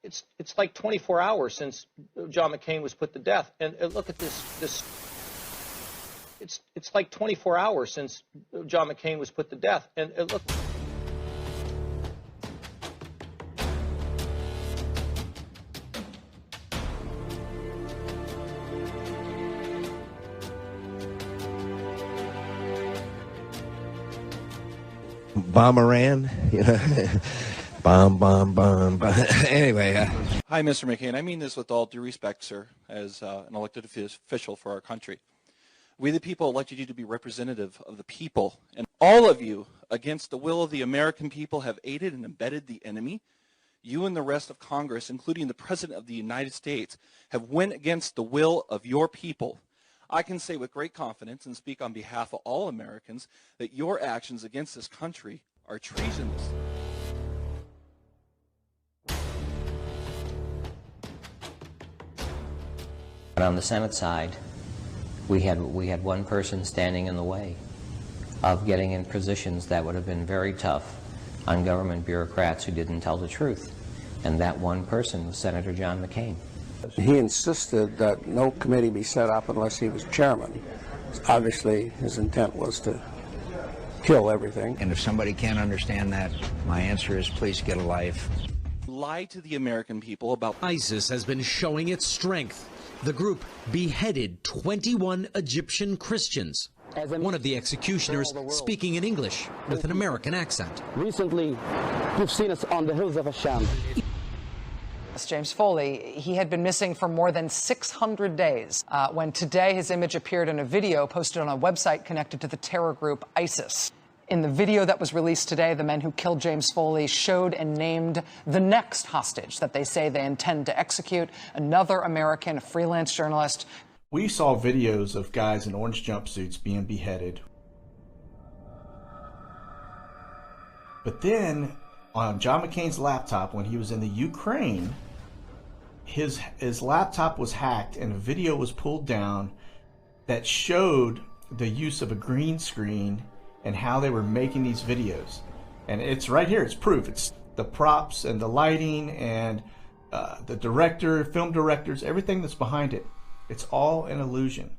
It's like 24 hours since John McCain was put to death, and look at this. It's like 24 hours since John McCain was put to death, and look. Bomberan, you know, bomb. Anyway. Hi, Mr. McCain. I mean this with all due respect, sir, as an elected official for our country. We the people elected you to be representative of the people, and all of you, against the will of the American people, have aided and abetted the enemy. You and the rest of Congress, including the President of the United States, have went against the will of your people. I can say with great confidence and speak on behalf of all Americans that your actions against this country are treasonous. But on the Senate side, we had one person standing in the way of getting in positions that would have been very tough on government bureaucrats who didn't tell the truth. And that one person was Senator John McCain. He insisted that no committee be set up unless he was chairman. Obviously, his intent was to kill everything. And if somebody can't understand that, my answer is please get a life. Lie to the American people about ISIS has been showing its strength. The group beheaded 21 Egyptian Christians. One of the executioners speaking in English with an American accent. Recently, you've seen us on the hills of Hashem. James Foley, he had been missing for more than 600 days when today his image appeared in a video posted on a website connected to the terror group ISIS. In the video that was released today, the men who killed James Foley showed and named the next hostage that they say they intend to execute, another American, a freelance journalist. We saw videos of guys in orange jumpsuits being beheaded. But then on John McCain's laptop, when he was in the Ukraine, his laptop was hacked and a video was pulled down that showed the use of a green screen and how they were making these videos. And it's right here, it's proof. It's the props and the lighting and the director, film directors, everything that's behind it. It's all an illusion.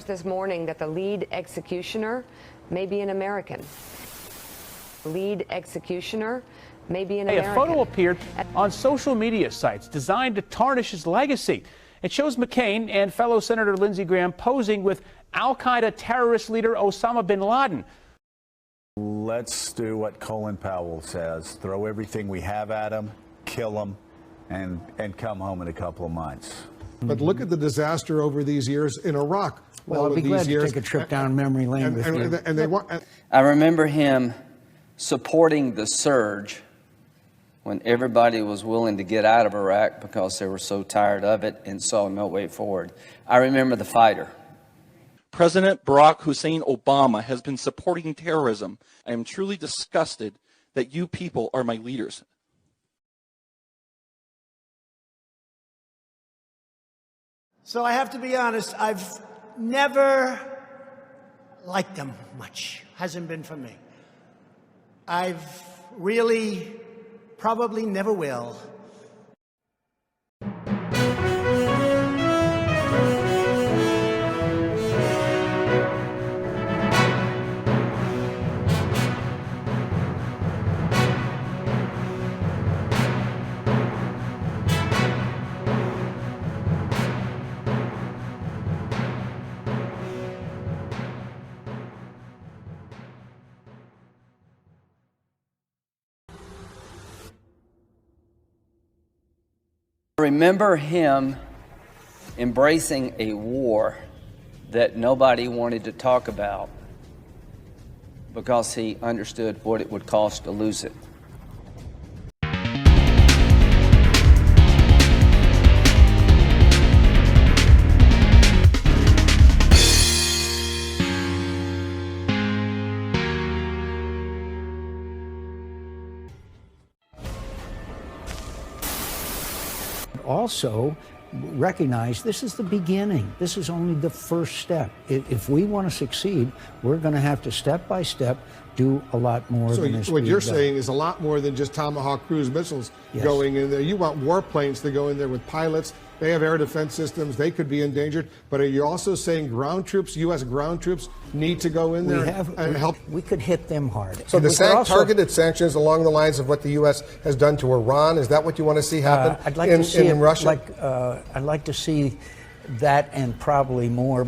This morning that the lead executioner may be an American. Lead executioner may be an American. A photo appeared on social media sites designed to tarnish his legacy. It shows McCain and fellow Senator Lindsey Graham posing with al-Qaeda terrorist leader Osama bin Laden. Let's do what Colin Powell says. Throw everything we have at him, kill him, and come home in a couple of months. But look at the disaster over these years in Iraq. Well, I'd be glad to take a trip down memory lane with you. I remember him supporting the surge when everybody was willing to get out of Iraq because they were so tired of it and saw no way forward. I remember the fighter. President Barack Hussein Obama has been supporting terrorism. I am truly disgusted that you people are my leaders. So I have to be honest, I've never liked them much. Hasn't been for me. I've really probably never will. Remember him embracing a war that nobody wanted to talk about because he understood what it would cost to lose it. Also, recognize this is the beginning. This is only the first step. If we want to succeed, we're going to have to step by step do a lot more than this. So what you're saying is a lot more than just Tomahawk cruise missiles going in there. You want warplanes to go in there with pilots. They have air defense systems. They could be endangered. But are you also saying ground troops, U.S. ground troops, need to go in there and help? We could hit them hard. So targeted sanctions along the lines of what the U.S. has done to Iran, is that what you want to see happen I'd like to see in Russia? I'd like to see that and probably more.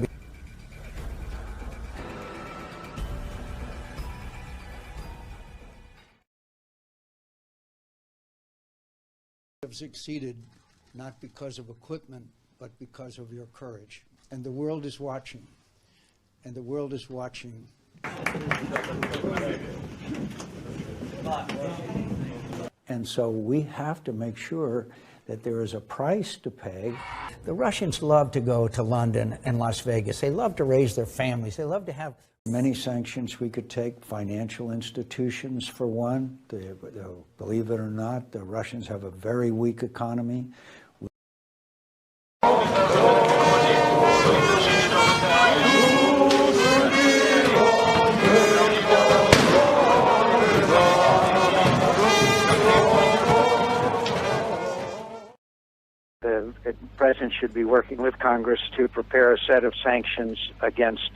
Have succeeded not because of equipment, but because of your courage. And the world is watching. And the world is watching. And so we have to make sure that there is a price to pay. The Russians love to go to London and Las Vegas. They love to raise their families. They love to have many sanctions we could take. Financial institutions, for one. Believe it or not, the Russians have a very weak economy. The President should be working with Congress to prepare a set of sanctions against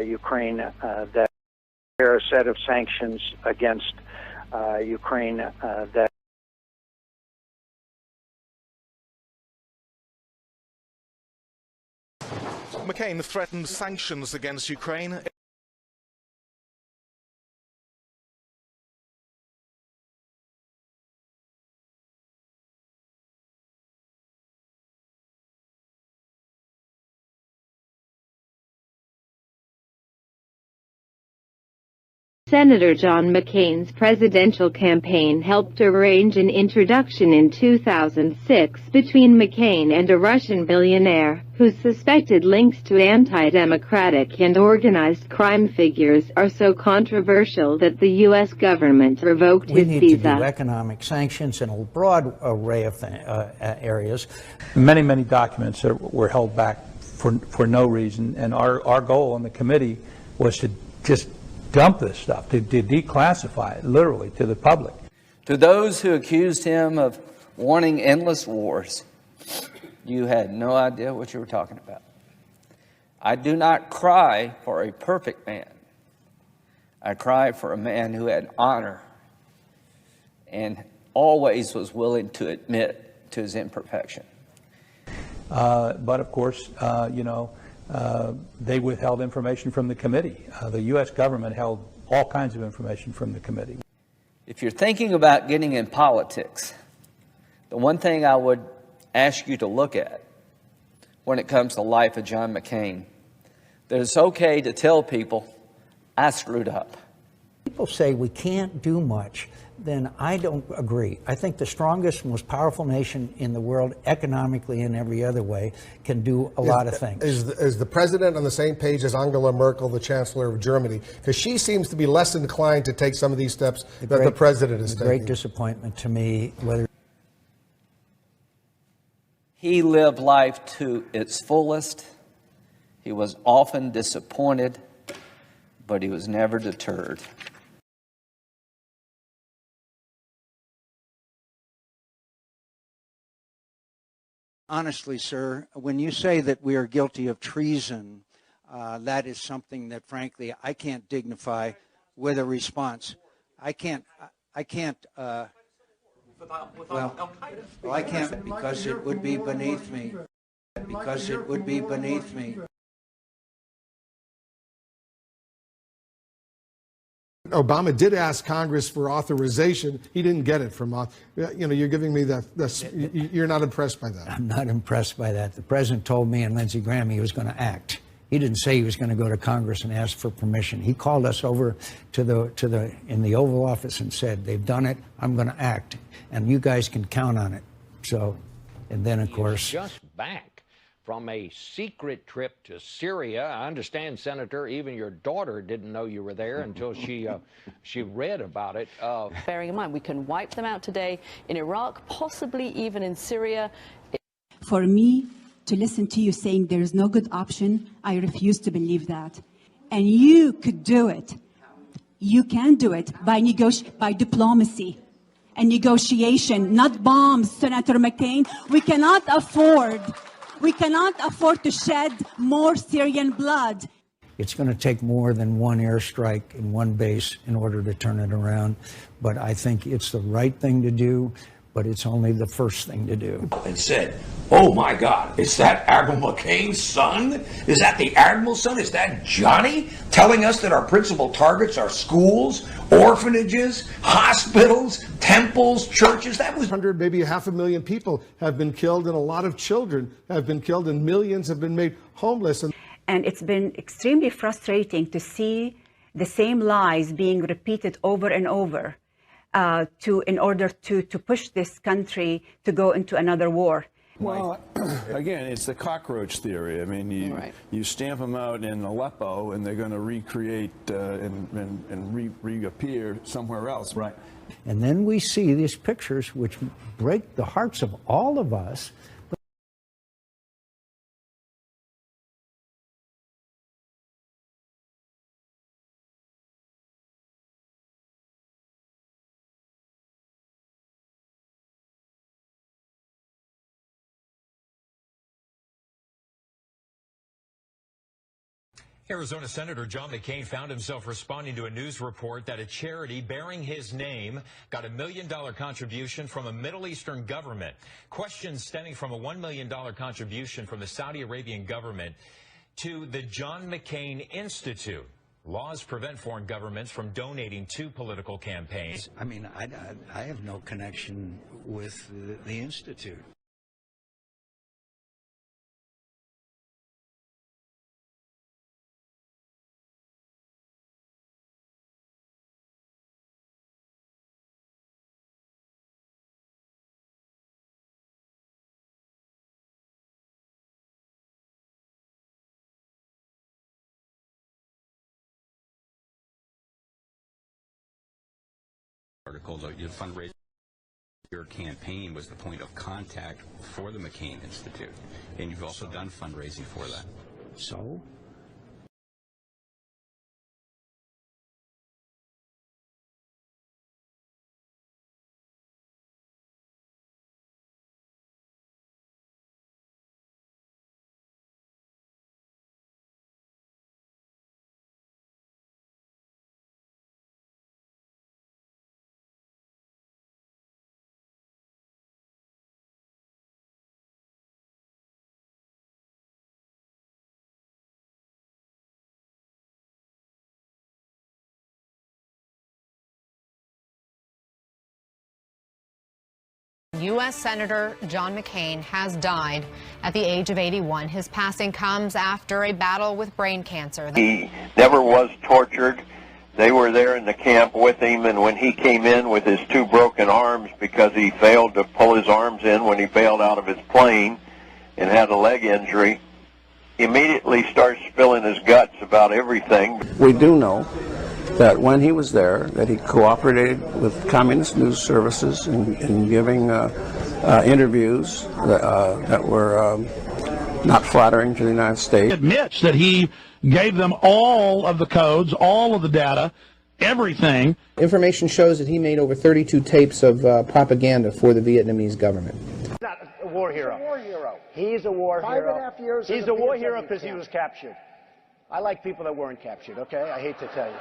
Ukraine that McCain threatened sanctions against Ukraine. Senator John McCain's presidential campaign helped arrange an introduction in 2006 between McCain and a Russian billionaire, whose suspected links to anti-democratic and organized crime figures are so controversial that the U.S. government revoked his visa. We need to do economic sanctions in a broad array of areas. Many documents were held back for no reason, and our goal on the committee was to just dump this stuff, to declassify it, literally, to the public. To those who accused him of wanting endless wars, you had no idea what you were talking about. I do not cry for a perfect man. I cry for a man who had honor and always was willing to admit to his imperfection. But of course, they withheld information from the committee. The U.S. government held all kinds of information from the committee. If you're thinking about getting in politics, the one thing I would ask you to look at when it comes to the life of John McCain, that it's okay to tell people, I screwed up. People say we can't do much, then I don't agree. I think the strongest, most powerful nation in the world, economically and every other way, can do a lot of things. Is the president on the same page as Angela Merkel, the chancellor of Germany? Because she seems to be less inclined to take some of these steps that the president is taking. Great disappointment to me. He lived life to its fullest. He was often disappointed, but he was never deterred. Honestly, sir, when you say that we are guilty of treason, that is something that, frankly, I can't dignify with a response. I can't, I can't because it would be beneath me. Because it would be beneath me. Obama did ask Congress for authorization. He didn't get it from, you're giving me that, you're not impressed by that. I'm not impressed by that. The president told me and Lindsey Graham he was going to act. He didn't say he was going to go to Congress and ask for permission. He called us over in the Oval Office and said, they've done it, I'm going to act, and you guys can count on it. So, and then of course... Just back from a secret trip to Syria. I understand, Senator, even your daughter didn't know you were there until she read about it. Bearing in mind, we can wipe them out today in Iraq, possibly even in Syria. For me to listen to you saying there is no good option, I refuse to believe that. And you could do it. You can do it by diplomacy and negotiation, not bombs, Senator McCain. We cannot afford to shed more Syrian blood. It's going to take more than one airstrike in one base in order to turn it around. But I think it's the right thing to do, but it's only the first thing to do. And said, oh my God, is that Admiral McCain's son? Is that the Admiral's son? Is that Johnny telling us that our principal targets are schools, orphanages, hospitals, temples, churches? That was 100, maybe 500,000 people have been killed, and a lot of children have been killed, and millions have been made homeless. And it's been extremely frustrating to see the same lies being repeated over and over in order to push this country to go into another war. Well, again, it's the cockroach theory. I mean, you stamp them out in Aleppo, and they're going to recreate and reappear somewhere else. Right. And then we see these pictures which break the hearts of all of us. Arizona Senator John McCain found himself responding to a news report that a charity bearing his name got $1 million contribution from a Middle Eastern government. Questions stemming from a $1 million contribution from the Saudi Arabian government to the John McCain Institute. Laws prevent foreign governments from donating to political campaigns. I mean, I have no connection with the Institute. Articles of your fundraising, your campaign was the point of contact for the McCain Institute, and you've also done fundraising for that. So? U.S. Senator John McCain has died at the age of 81. His passing comes after a battle with brain cancer. He never was tortured. They were there in the camp with him, and when he came in with his 2 broken arms because he failed to pull his arms in when he bailed out of his plane and had a leg injury, he immediately starts spilling his guts about everything. We do know that when he was there, that he cooperated with communist news services in giving interviews that were not flattering to the United States. He admits that he gave them all of the codes, all of the data, everything. Information shows that he made over 32 tapes of propaganda for the Vietnamese government. He's not a war hero. He's a war hero. He's a war hero. 5.5 years. He's a war hero because he was captured. I like people that weren't captured, okay? I hate to tell you.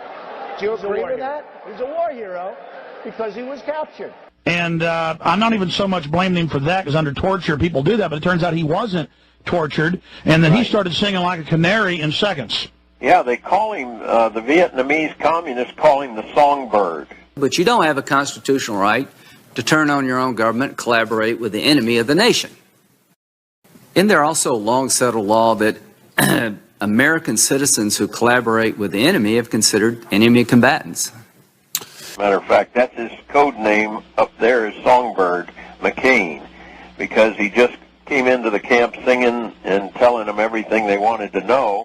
Do you agree with that? He's a war hero because he was captured. And I'm not even so much blaming him for that, because under torture people do that, but it turns out he wasn't tortured, and then he started singing like a canary in seconds. Yeah, they call him, the Vietnamese communists call him the songbird. But you don't have a constitutional right to turn on your own government and collaborate with the enemy of the nation. Isn't there also a long-settled law that American citizens who collaborate with the enemy have considered enemy combatants? Matter of fact, that's his code name up there is Songbird McCain, because he just came into the camp singing and telling them everything they wanted to know.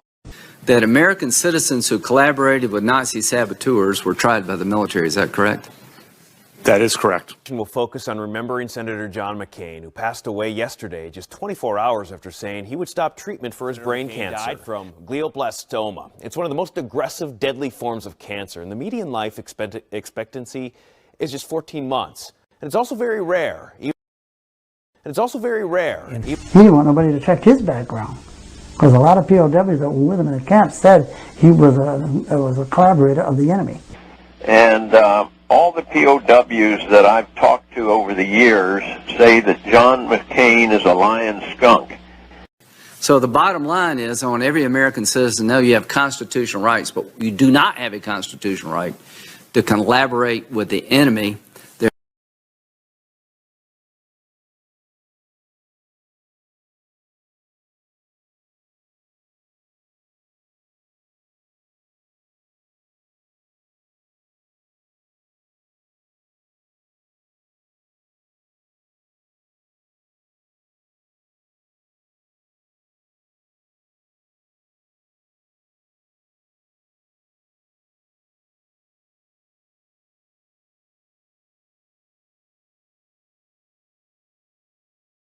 That American citizens who collaborated with Nazi saboteurs were tried by the military, is that correct? That is correct. We'll focus on remembering Senator John McCain, who passed away yesterday, just 24 hours after saying he would stop treatment for his brain cancer. Died from glioblastoma. It's one of the most aggressive, deadly forms of cancer, and the median life expectancy is just 14 months. And it's also very rare. He didn't want nobody to check his background, because a lot of POWs that were with him in the camp said he was a collaborator of the enemy. And all the POWs that I've talked to over the years say that John McCain is a lying skunk. So the bottom line is, I want every American citizen to know you have constitutional rights, but you do not have a constitutional right to collaborate with the enemy